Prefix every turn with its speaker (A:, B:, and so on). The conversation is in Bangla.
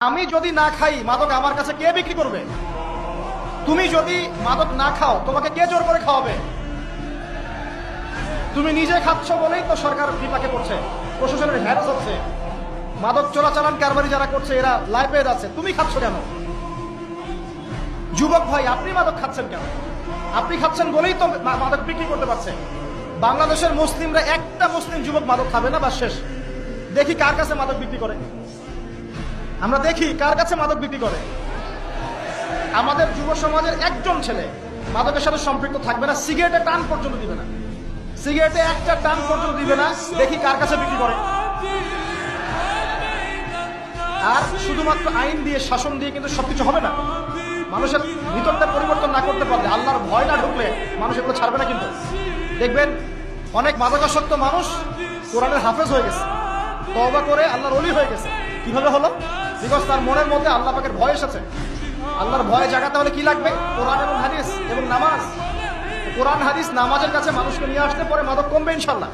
A: আমি যদি না খাই মাদক আমার কাছে কে বিক্রি করবে? তুমি যদি মাদক না খাও তোমাকে কে জোর করে খাওয়াবে? তুমি নিজে খাচ্ছ বলেই তো সরকার বিপাকে পড়ছে, প্রশাসনের হ্যারাস হচ্ছে, মাদক চোরাচালান কারবারি যারা করছে এরা লাইফ পেয়ে যাচ্ছে। তুমি খাচ্ছ কেন? যুবক ভাই, আপনি মাদক খাচ্ছেন কেন? আপনি খাচ্ছেন বলেই তো মাদক বিক্রি করতে পারছে। বাংলাদেশের মুসলিমরা একটা মুসলিম যুবক মাদক খাবে না, বা শেষ। দেখি কার কাছে মাদক বিক্রি করে, আমরা দেখি কার কাছে মাদক বিক্রি করে। আমাদের যুব সমাজের একজন ছেলে মাদকের সাথে সম্পৃক্ত থাকবে না, সিগারেটে টান পর্যন্ত দিবে না, সিগারেটে একটা টান পর্যন্ত দিবে না। দেখি কার কাছে বিক্রি করে। আর শুধুমাত্র আইন দিয়ে, শাসন দিয়ে কিন্তু সবকিছু হবে না। মানুষের ভিতরটা পরিবর্তন না করতে পারলে, আল্লাহর ভয় না ঢুকলে মানুষ এগুলো ছাড়বে না। কিন্তু দেখবেন অনেক মাদকাসক্ত মানুষ কোরআনের হাফেজ হয়ে গেছে, তওবা করে আল্লাহর ওলি হয়ে গেছে। কিভাবে হলো? বিকজ তার মনের মধ্যে আল্লাহ পাকের ভয় এসেছে। আল্লাহর ভয় জাগাতে হলে কি লাগবে? কোরআন এবং হাদিস এবং নামাজ। কোরআন হাদিস নামাজের কাছে মানুষকে নিয়ে আসতে পরে মাদক কমবে ইনশাল্লাহ।